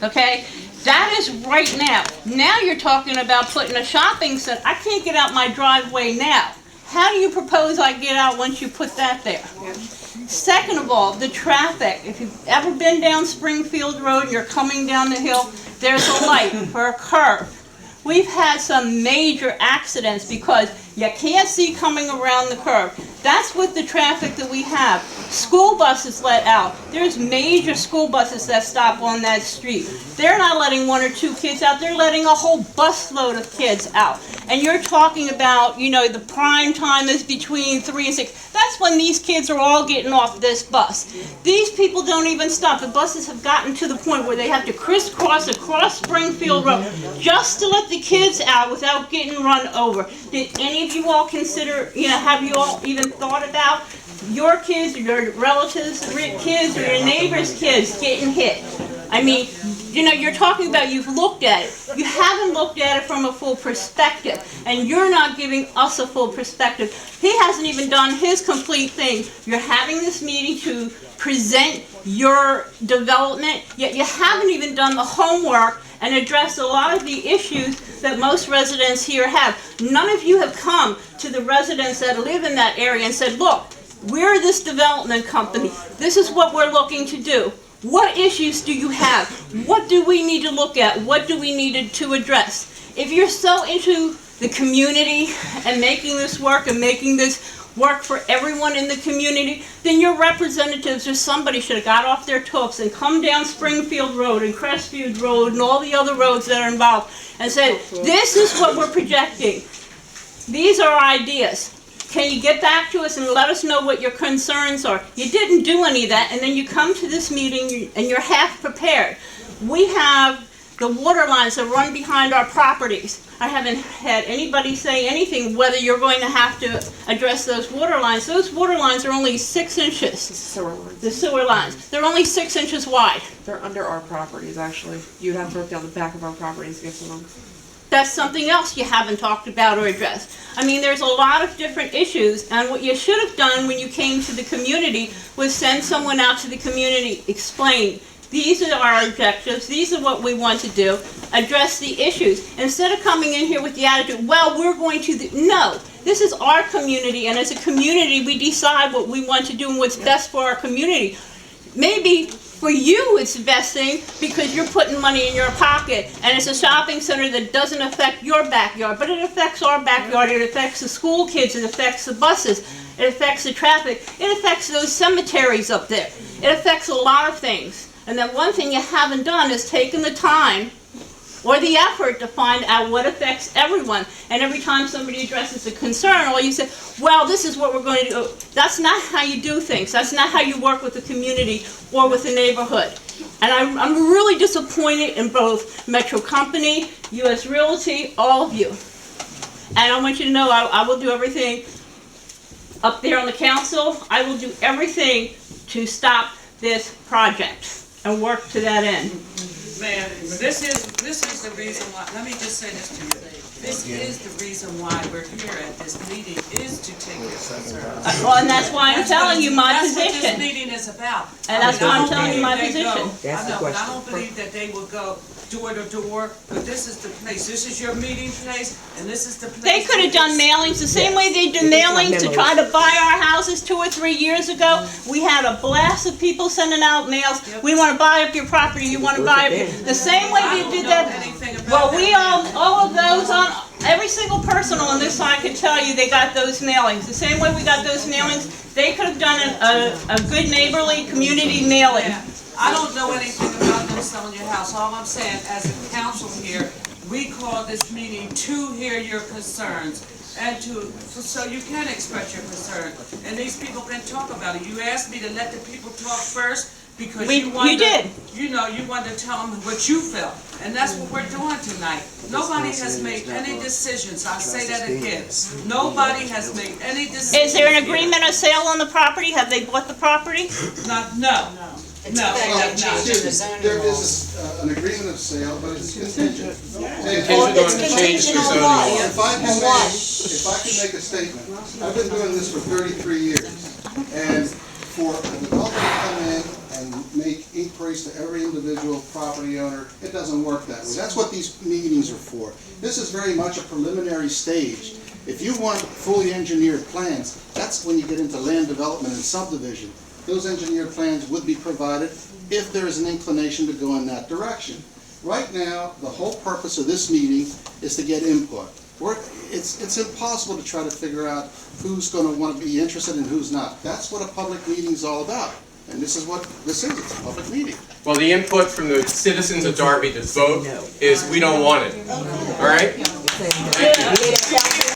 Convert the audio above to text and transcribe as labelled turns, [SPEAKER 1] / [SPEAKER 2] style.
[SPEAKER 1] Okay? That is right now. Now you're talking about putting a shopping center. I can't get out my driveway now. How do you propose I get out once you put that there? Second of all, the traffic. If you've ever been down Springfield Road and you're coming down the hill, there's a light for a curve. We've had some major accidents because you can't see coming around the curve. That's with the traffic that we have. School buses let out. There's major school buses that stop on that street. They're not letting one or two kids out. They're letting a whole busload of kids out. And you're talking about, you know, the prime time is between 3 and 6. That's when these kids are all getting off this bus. These people don't even stop. The buses have gotten to the point where they have to crisscross across Springfield Road just to let the kids out without getting run over. Did any of you all consider, you know, have you all even thought about your kids or your relatives' kids or your neighbors' kids getting hit? I mean, you know, you're talking about you've looked at it. You haven't looked at it from a full perspective, and you're not giving us a full perspective. He hasn't even done his complete thing. You're having this meeting to present your development, yet you haven't even done the homework and addressed a lot of the issues that most residents here have. None of you have come to the residents that live in that area and said, look, we're this development company. This is what we're looking to do. What issues do you have? What do we need to look at? What do we need to address? If you're so into the community and making this work and making this work for everyone in the community, then your representatives or somebody should have got off their tops and come down Springfield Road and Crestview Road and all the other roads that are involved and said, this is what we're projecting. These are ideas. Can you get back to us and let us know what your concerns are? You didn't do any of that, and then you come to this meeting and you're half prepared. We have the water lines that run behind our properties. I haven't had anybody say anything whether you're going to have to address those water lines. Those water lines are only 6 inches.
[SPEAKER 2] Sewer lines.
[SPEAKER 1] The sewer lines. They're only 6 inches wide.
[SPEAKER 2] They're under our properties, actually. You'd have to look down the back of our properties to get to them.
[SPEAKER 1] That's something else you haven't talked about or addressed. I mean, there's a lot of different issues, and what you should have done when you came to the community was send someone out to the community, explain, these are our objectives, these are what we want to do, address the issues. Instead of coming in here with the attitude, well, we're going to, no, this is our community, and as a community, we decide what we want to do and what's best for our community. Maybe for you, it's the best thing because you're putting money in your pocket, and it's a shopping center that doesn't affect your backyard, but it affects our backyard, it affects the school kids, it affects the buses, it affects the traffic, it affects those cemeteries up there. It affects a lot of things. And then one thing you haven't done is taken the time or the effort to find out what affects everyone. And every time somebody addresses a concern, or you say, well, this is what we're going to do. That's not how you do things. That's not how you work with the community or with the neighborhood. And I'm really disappointed in both Metro Company, U.S. Realty, all of you. And I want you to know I will do everything up there on the council. I will do everything to stop this project and work to that end.
[SPEAKER 3] Man, this is the reason why, let me just say this to you. This is the reason why we're here at this meeting, is to take your concerns.
[SPEAKER 1] Well, and that's why I'm telling you my
[SPEAKER 3] That's what this
[SPEAKER 1] position.
[SPEAKER 3] meeting is about.
[SPEAKER 1] And that's why I'm telling you my
[SPEAKER 3] They go-
[SPEAKER 1] position.
[SPEAKER 3] I know, and I don't believe that they will go door to door, but this is the place. This is your meeting place, and this is the place.
[SPEAKER 1] They could have done mailings the same way they do mailings to try to buy our houses 2 or 3 years ago. We had a blast of people sending out mails. We want to buy up your property. You want to buy up your... The same way they did that. Well, we all of those on... Every single person on this side could tell you they got those mailings. The same way we got those mailings, they could have done a good neighborly community mailing.
[SPEAKER 3] Yeah. I don't know anything about them selling your house. All I'm saying, as a council here, we call this meeting to hear your concerns and so you can express your concern. And these people can talk about it. You asked me to let the people talk first because you wanted to tell them what you felt. And that's what we're doing tonight. Nobody has made any decisions. I'll say that again. Nobody has made any decisions.
[SPEAKER 1] Is there an agreement of sale on the property? Have they bought the property?
[SPEAKER 3] No. No,
[SPEAKER 4] There is an agreement of sale, but it's contingent.
[SPEAKER 5] Contingent on what?
[SPEAKER 4] If I can make a statement, I've been doing this for 33 years, and for a developer to come in and make inquiries to every individual property owner. It doesn't work that way. That's what these meetings are for. This is very much a preliminary stage. If you want fully engineered plans, that's when you get into land development and subdivision. Those engineered plans would be provided if there is an inclination to go in that direction. Right now, the whole purpose of this meeting is to get input. It's impossible to try to figure out who's going to want to be interested and who's not. That's what a public meeting is all about. And this is what this is. It's a public meeting.
[SPEAKER 5] Well, the input from the citizens of Darby to vote is we don't want it. All right?